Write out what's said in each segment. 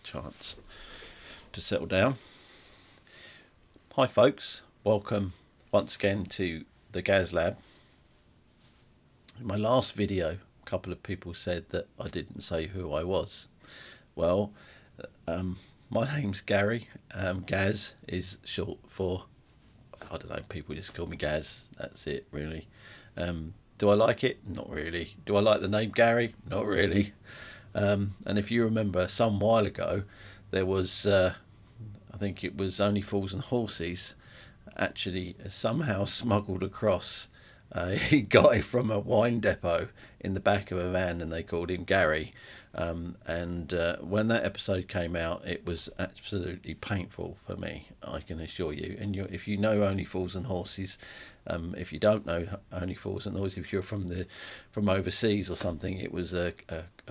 chance to settle down. Hi folks, welcome once again to the Gaz Lab. In my last video, a couple of people said that I didn't say who I was. Well, my name's Gary. Gaz is short for, I don't know, people just call me Gaz. That's it, really. Do I like it? Not really. Do I like the name Gary? Not really. And if you remember, some while ago, there was, I think it was Only Fools and Horses, actually somehow smuggled across a guy from a wine depot in the back of a van, and they called him Gary. And when that episode came out, it was absolutely painful for me, I can assure you. And if you know Only Fools and Horses, if you don't know Only Fools and Horses, if you're from overseas or something, it was a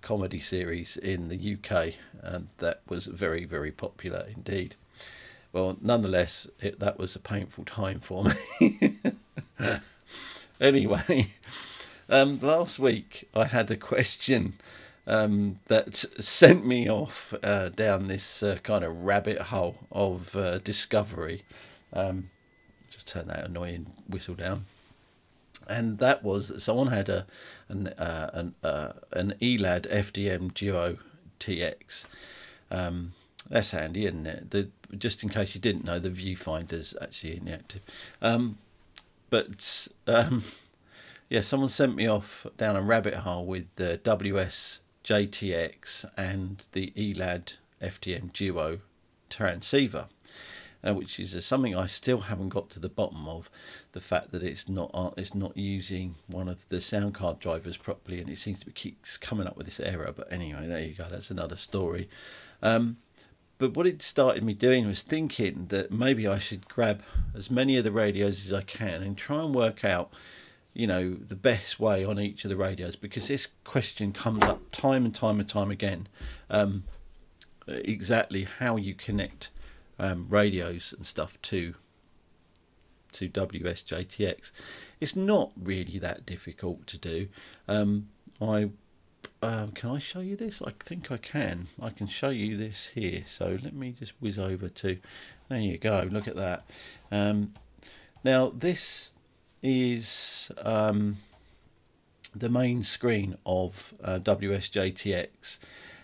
comedy series in the UK, and that was very, very popular indeed. Well, nonetheless, that was a painful time for me. Anyway, last week I had a question that sent me off down this kind of rabbit hole of discovery. Just turn that annoying whistle down. And that was that someone had an ELAD FDM Duo TX. That's handy, isn't it? Just in case you didn't know, the viewfinder's actually inactive. Yeah, someone sent me off down a rabbit hole with the WSJT-x and the ELAD FDM Duo transceiver, which is something I still haven't got to the bottom of. The fact that it's not using one of the sound card drivers properly, and it seems to keeps coming up with this error. But anyway, there you go. That's another story. But what it started me doing was thinking that maybe I should grab as many of the radios as I can and try and work out, you know, the best way on each of the radios, because this question comes up time and time and time again. Exactly how you connect radios and stuff to WSJT-x. It's not really that difficult to do. Can I show you this? I think I can. I can show you this here. So let me just whiz over to, there you go, look at that. Now this is the main screen of WSJT-x,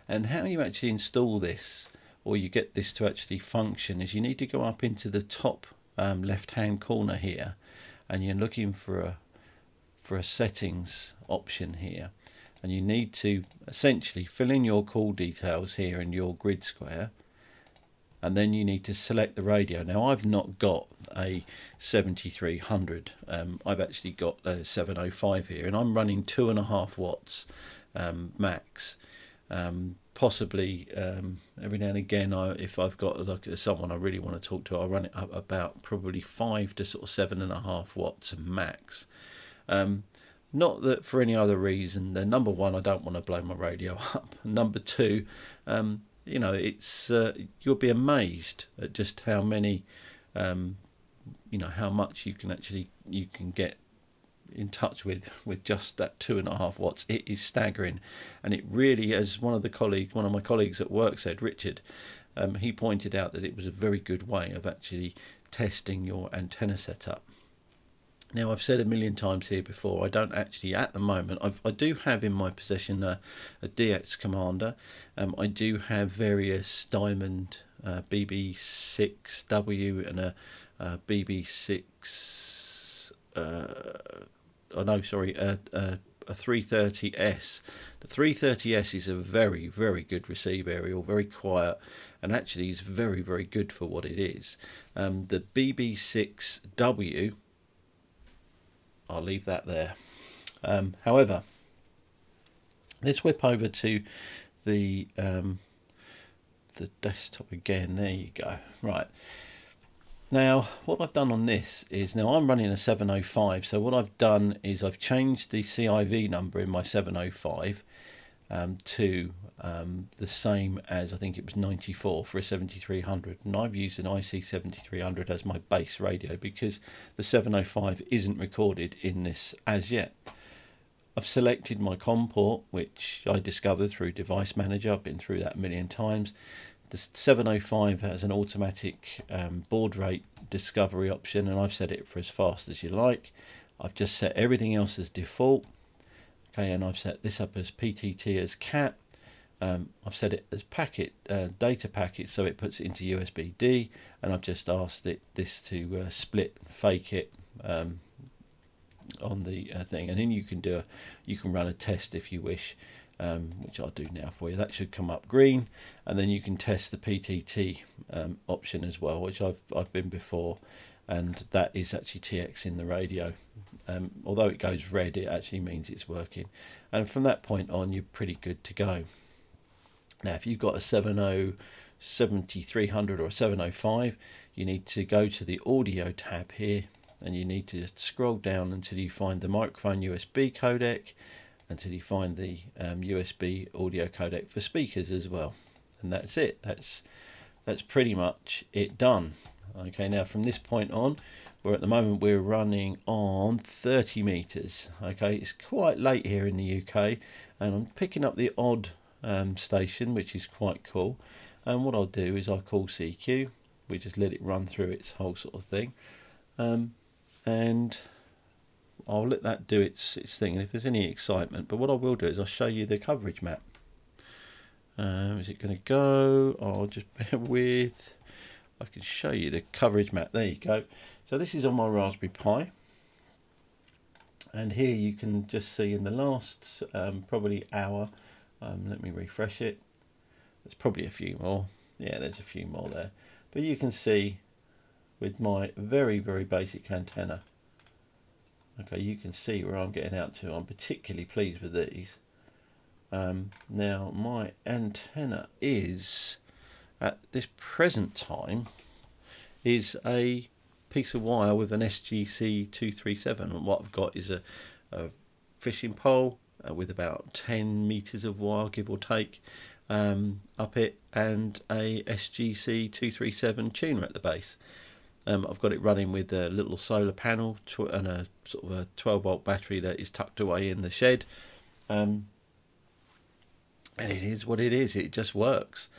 and how you actually install this, or you get this to actually function, is you need to go up into the top left hand corner here, and you're looking for a settings option here. And you need to essentially fill in your call details here in your grid square, and then you need to select the radio. Now I've not got a 7300, I've actually got a 705 here, and I'm running 2.5 watts max. Possibly every now and again, if I've got like someone I really want to talk to, I'll run it up about probably 5 to sort of 7.5 watts max. Not that for any other reason. Number one, I don't want to blow my radio up. Number two, you know, it's you'll be amazed at just how many, you know, how much you can get in touch with just that 2.5 watts. It is staggering, and it really, as one of my colleagues at work said, Richard, he pointed out that it was a very good way of actually testing your antenna setup. Now, I've said a million times here before, I don't actually, at the moment, I do have in my possession a DX Commander. I do have various Diamond BB6W and a BB6, a 330S. The 330S is a very, very good receive aerial, very quiet, and actually is very, very good for what it is. The BB6W, I'll leave that there. However, let's whip over to the desktop again. There you go. Right. Now, what I've done on this is, now I'm running a 705, so what I've done is I've changed the CIV number in my 705 to the same as, I think it was 94 for a 7300, and I've used an IC 7300 as my base radio because the 705 isn't recorded in this as yet. I've selected my COM port, which I discovered through Device Manager. I've been through that a million times. The 705 has an automatic baud rate discovery option, and I've set it for as fast as you like. I've just set everything else as default. Okay, and I've set this up as PTT as cat. I've set it as packet, data packet, so it puts it into USB-D, and I've just asked this to split, fake it on the thing, and then you can run a test if you wish, which I'll do now for you. That should come up green, and then you can test the PTT option as well, which I've been before, and that is actually TX in the radio. Although it goes red, it actually means it's working, and from that point on you're pretty good to go. Now if you've got a 7300 or a 705, you need to go to the audio tab here, and you need to just scroll down until you find the microphone USB codec, until you find the USB audio codec for speakers as well, and that's it. That's pretty much it done. Okay, now from this point on, at the moment we're running on 30 meters. Okay, it's quite late here in the UK, and I'm picking up the odd station, which is quite cool. And what I'll do is I'll call CQ. We just let it run through its whole sort of thing, and I'll let that do its thing. And if there's any excitement, but what I will do is I'll show you the coverage map. Is it going to go? I'll just bear with. I can show you the coverage map. There you go. So this is on my Raspberry Pi, and here you can just see in the last probably hour. Let me refresh it. There's probably a few more. Yeah, there's a few more there. But you can see with my very basic antenna. Okay, you can see where I'm getting out to. I'm particularly pleased with these. Now my antenna is, at this present time, is a piece of wire with an SGC 237, and what I've got is a fishing pole with about 10 meters of wire, give or take, up it, and a SGC 237 tuner at the base. I've got it running with a little solar panel and a sort of a 12-volt battery that is tucked away in the shed, and it is what it is. It just works.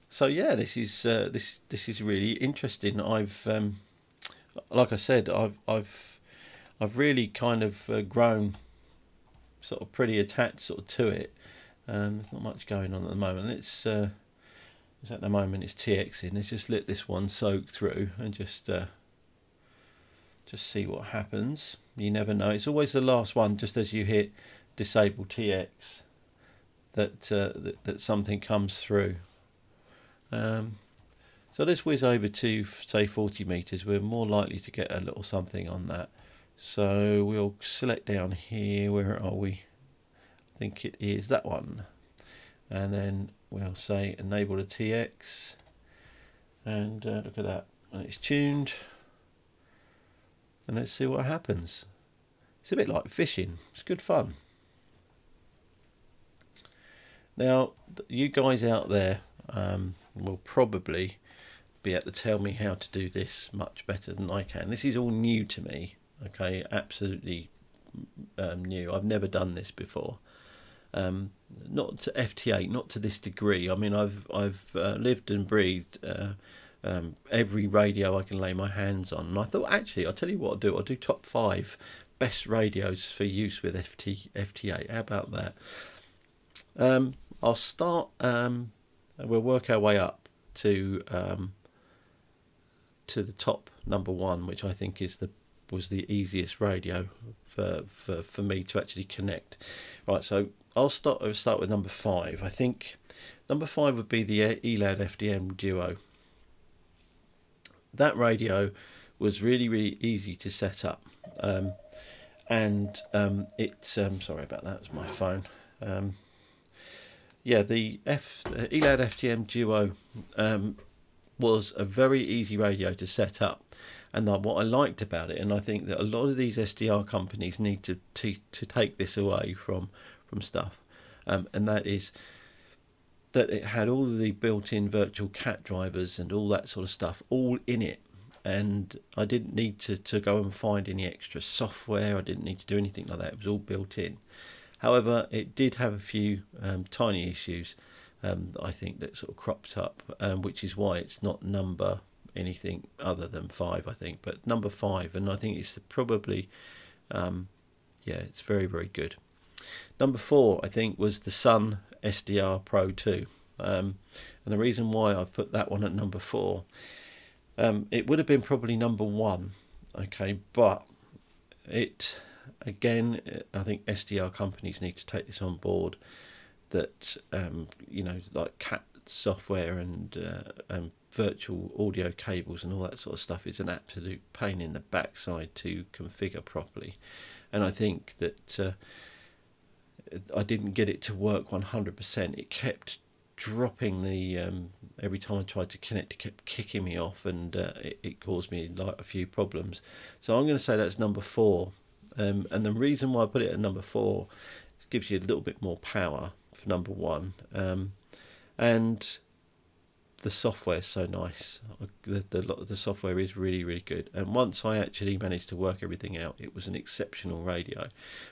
So yeah, this is really interesting. I've like I said, I've really kind of grown sort of pretty attached sort of to it. There's not much going on at the moment. It's at the moment it's TX in. Let's just let this one soak through and just see what happens. You never know. It's always the last one, just as you hit disable TX, that something comes through. So let's whiz over to say 40 meters. We're more likely to get a little something on that. So we'll select down here. Where are we? I think it is that one. And then we'll say enable the TX. And look at that. And it's tuned. And let's see what happens. It's a bit like fishing. It's good fun. Now, you guys out there will probably be able to tell me how to do this much better than I can. This is all new to me. Okay, absolutely new. I've never done this before. Not to FT8, not to this degree. I mean, I've lived and breathed every radio I can lay my hands on. And I thought, actually, I'll tell you what I'll do. I'll do top 5 best radios for use with FT8. How about that? I'll start. We'll work our way up to the top number 1, which I think was the easiest radio for me to actually connect. Right, so I'll start with number 5. I think number 5 would be the ELAD FDM Duo. That radio was really easy to set up, and sorry about that. It was my phone. Yeah, the ELAD FDM Duo was a very easy radio to set up, and what I liked about it, and I think that a lot of these SDR companies need to take this away from stuff, and that is that it had all of the built-in virtual cat drivers and all that sort of stuff all in it, and I didn't need to go and find any extra software. I didn't need to do anything like that. It was all built in. However, it did have a few tiny issues. I think that sort of cropped up, which is why it's not number anything other than 5, I think, but number 5, and I think it's probably yeah, it's very, very good. Number 4, I think, was the Sun SDR Pro 2, and the reason why I've put that one at number 4, it would have been probably number 1, okay, but it, again, I think SDR companies need to take this on board, that you know, like CAT software and virtual audio cables and all that sort of stuff is an absolute pain in the backside to configure properly, and I think that I didn't get it to work 100%. It kept dropping the every time I tried to connect, it kept kicking me off, and it caused me like a few problems. So I'm going to say that's number 4, and the reason why I put it at number 4, it gives you a little bit more power for number 1, and the software is so nice. The software is really, really good, and once I actually managed to work everything out, it was an exceptional radio.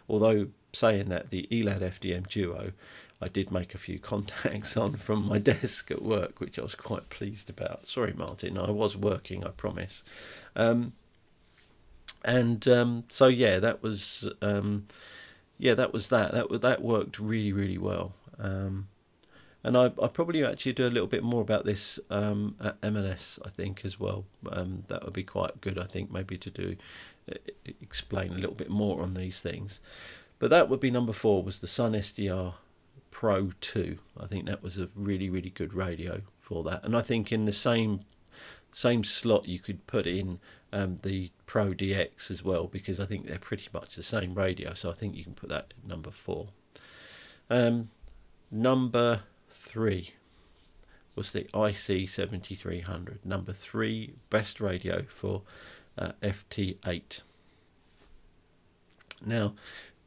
Although saying that, the ELAD FDM Duo, I did make a few contacts on from my desk at work, which I was quite pleased about. Sorry, Martin, I was working, I promise. So yeah, that was that worked really, really well. And I probably actually do a little bit more about this at MLS, I think, as well. That would be quite good, I think, maybe to do explain a little bit more on these things. But that would be number 4, was the Sun SDR Pro 2. I think that was a really, really good radio for that. And I think in the same slot you could put in the Pro DX as well, because I think they're pretty much the same radio. So I think you can put that at number 4. Number 3 was the IC7300. Number 3 best radio for FT8. Now,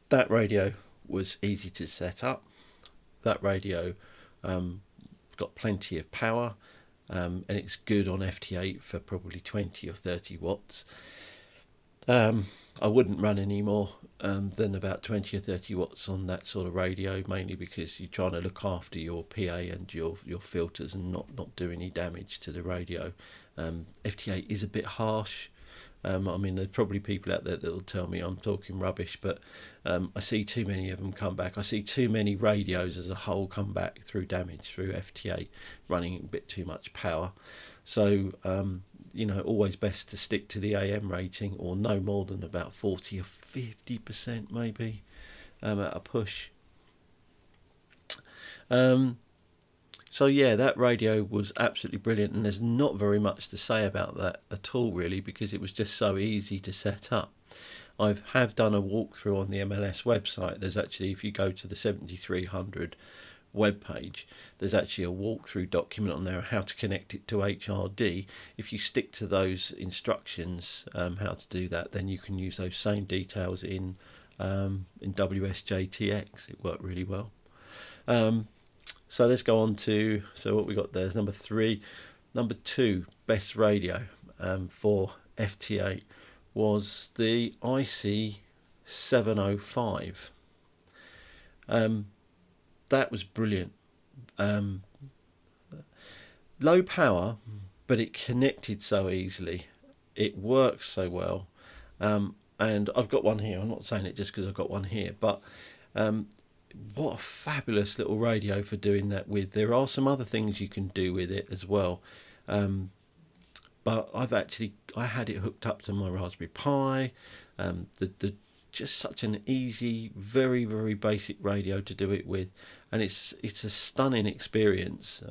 that radio was easy to set up. That radio got plenty of power, and it's good on FT8 for probably 20 or 30 watts. I wouldn't run any more than about 20 or 30 watts on that sort of radio, mainly because you're trying to look after your PA and your filters and not do any damage to the radio. FT8 is a bit harsh. I mean, there's probably people out there that will tell me I'm talking rubbish, but I see too many of them come back. I see too many radios as a whole come back through damage through FT8 running a bit too much power. So you know, always best to stick to the AM rating, or no more than about 40 or 50% maybe at a push. So yeah, that radio was absolutely brilliant, and there's not very much to say about that at all, really, because it was just so easy to set up. I have done a walkthrough on the MLS website. There's actually, if you go to the 7300 webpage, there's actually a walkthrough document on there how to connect it to HRD. If you stick to those instructions, how to do that, then you can use those same details in WSJT-x. It worked really well. So let's go on to, so what we got there is number 3. Number 2 best radio for FT8 was the IC705. That was brilliant. Low power, but it connected so easily. It works so well. And I've got one here. I'm not saying it just because I've got one here, but what a fabulous little radio for doing that with. There are some other things you can do with it as well, but I had it hooked up to my Raspberry Pi. Just such an easy, very, very basic radio to do it with, and it's a stunning experience.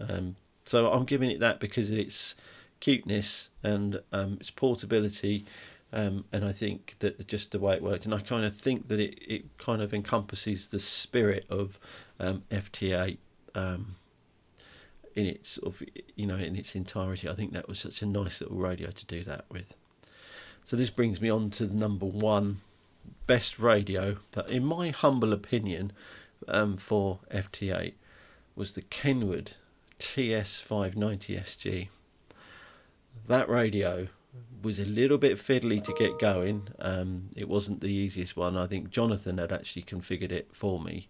So I'm giving it that because of its cuteness and its portability. And I think that just the way it worked, and I kind of think that it kind of encompasses the spirit of FT8 in its sort of, you know, in its entirety. I think that was such a nice little radio to do that with. So this brings me on to the number 1 best radio that, in my humble opinion, for FT8 was the Kenwood Ts-590sg. That radio was a little bit fiddly to get going. It wasn't the easiest one. I think Jonathan had actually configured it for me.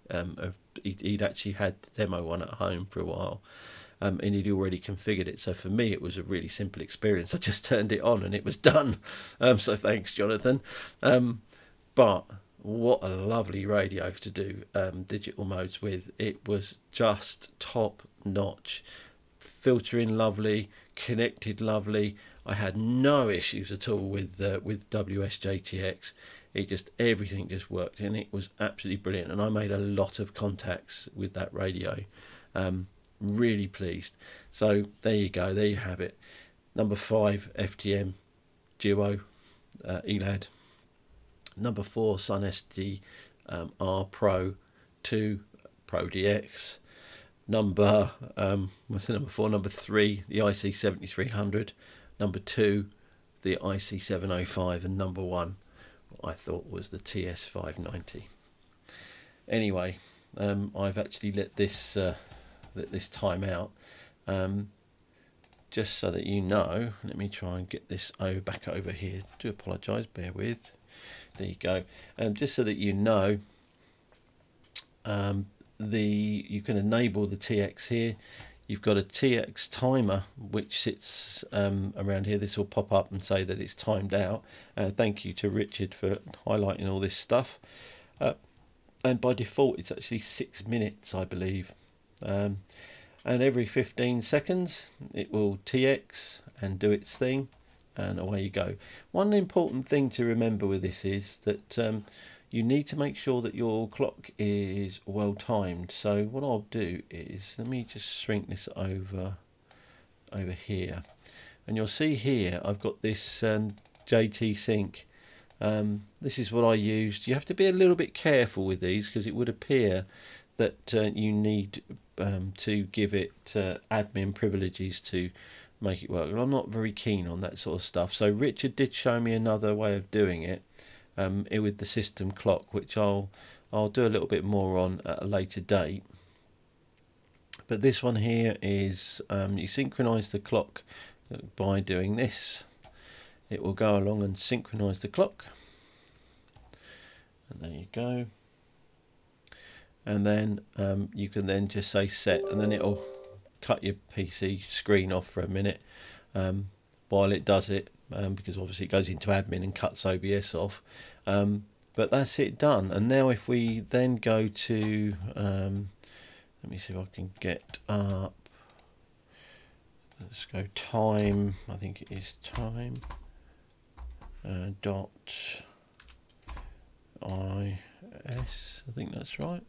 He'd actually had the demo one at home for a while, and he'd already configured it. So for me, it was a really simple experience. I just turned it on and it was done. So thanks, Jonathan. But what a lovely radio to do digital modes with. It was just top notch. Filtering lovely, connected lovely. I had no issues at all with WSJT-x. Everything just worked, and it was absolutely brilliant. And I made a lot of contacts with that radio. Really pleased. So there you go. There you have it. Number 5, FTM Duo ELAD. Number 4, Sun SD R Pro 2 Pro DX. Number what's the number 4? Number 3, the IC7300. Number 2, the IC705, and number 1, what I thought was the Ts-590. Anyway, I've actually let this time out, just so that you know. Let me try and get this back over here. Do apologise, bear with. There you go. Just so that you know, you can enable the TX here. You've got a TX timer which sits around here. This will pop up and say that it's timed out. Thank you to Richard for highlighting all this stuff. And by default it's actually 6 minutes, I believe. And every 15 seconds it will TX and do its thing, and away you go. One important thing to remember with this is that you need to make sure that your clock is well timed. So what I'll do is, let me just shrink this over here, and you'll see here I've got this JT Sync. This is what I used. You have to be a little bit careful with these, because it would appear that you need to give it admin privileges to make it work, and I'm not very keen on that sort of stuff. So Richard did show me another way of doing it with the system clock, which I'll do a little bit more on at a later date. But this one here is you synchronize the clock by doing this. It will go along and synchronize the clock, and there you go. And then you can then just say set, and then it'll cut your PC screen off for a minute while it does it, because obviously it goes into admin and cuts OBS off. But that's it done. And now if we then go to let me see if I can get up, let's go time, I think it is time dot IS, I think that's right.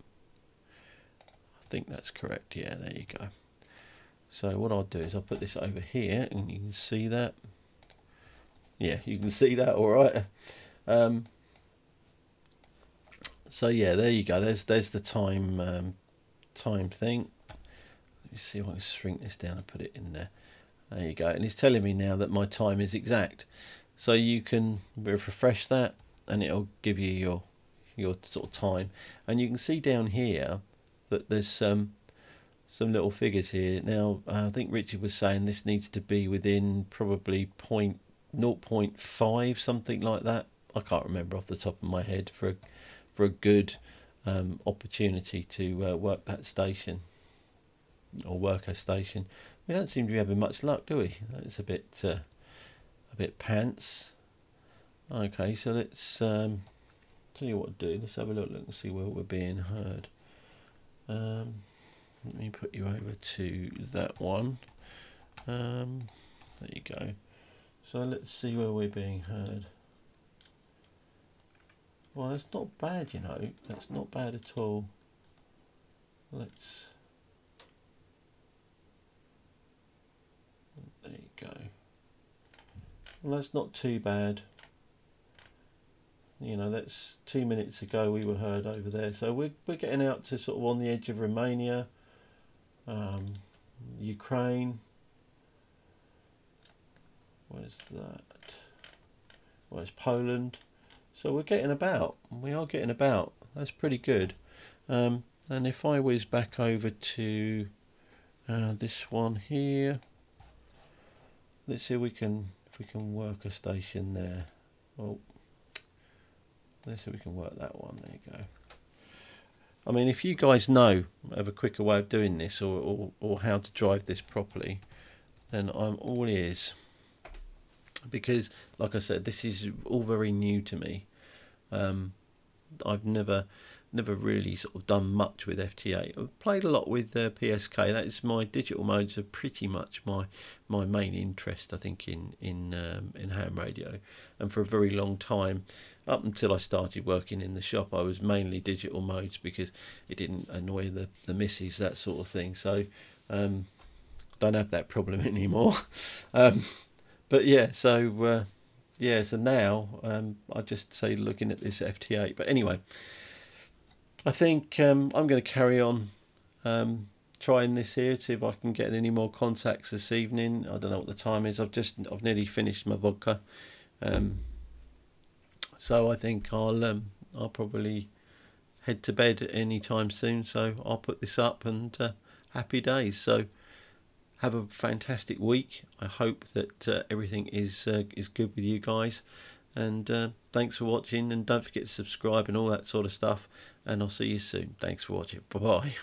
I think that's correct. Yeah, there you go. So what I'll do is I'll put this over here, and you can see that. Yeah, you can see that all right. So yeah, there you go. There's the time time thing. Let me see if I can shrink this down and put it in there. There you go. And it's telling me now that my time is exact. So you can refresh that, and it'll give you your sort of time. And you can see down here that there's some little figures here. Now I think Richard was saying this needs to be within probably 0.5, something like that. I can't remember off the top of my head for a good opportunity to work that station or work a station. We don't seem to be having much luck, do we? That's a bit pants. Okay, so let's tell you what to do. Let's have a look and see where we're being heard. Let me put you over to that one. There you go. So let's see where we're being heard. Well, that's not bad, you know. That's not bad at all. There you go. Well, that's not too bad. You know, that's 2 minutes ago we were heard over there. So we're getting out to sort of on the edge of Romania, Ukraine. Where's that? Where's Poland? So we're getting about. We are getting about. That's pretty good. And if I whiz back over to this one here, let's see if we can if we can work a station there. Oh, let's see if we can work that one. There you go. I mean, if you guys know of a quicker way of doing this, or how to drive this properly, then I'm all ears. Because, like I said, this is all very new to me. I've never really sort of done much with FT8. I've played a lot with PSK. That is, my digital modes are pretty much my main interest, I think, in ham radio. And for a very long time, up until I started working in the shop, I was mainly digital modes because it didn't annoy the missus, that sort of thing. So don't have that problem anymore. But yeah, so yeah, so now I just say looking at this FT8. But anyway, I think I'm going to carry on trying this here, see if I can get any more contacts this evening. I don't know what the time is. I've nearly finished my vodka, so I think I'll probably head to bed anytime soon. So I'll put this up, and happy days. So have a fantastic week. I hope that everything is good with you guys, and thanks for watching, and don't forget to subscribe and all that sort of stuff, and I'll see you soon. Thanks for watching. Bye bye.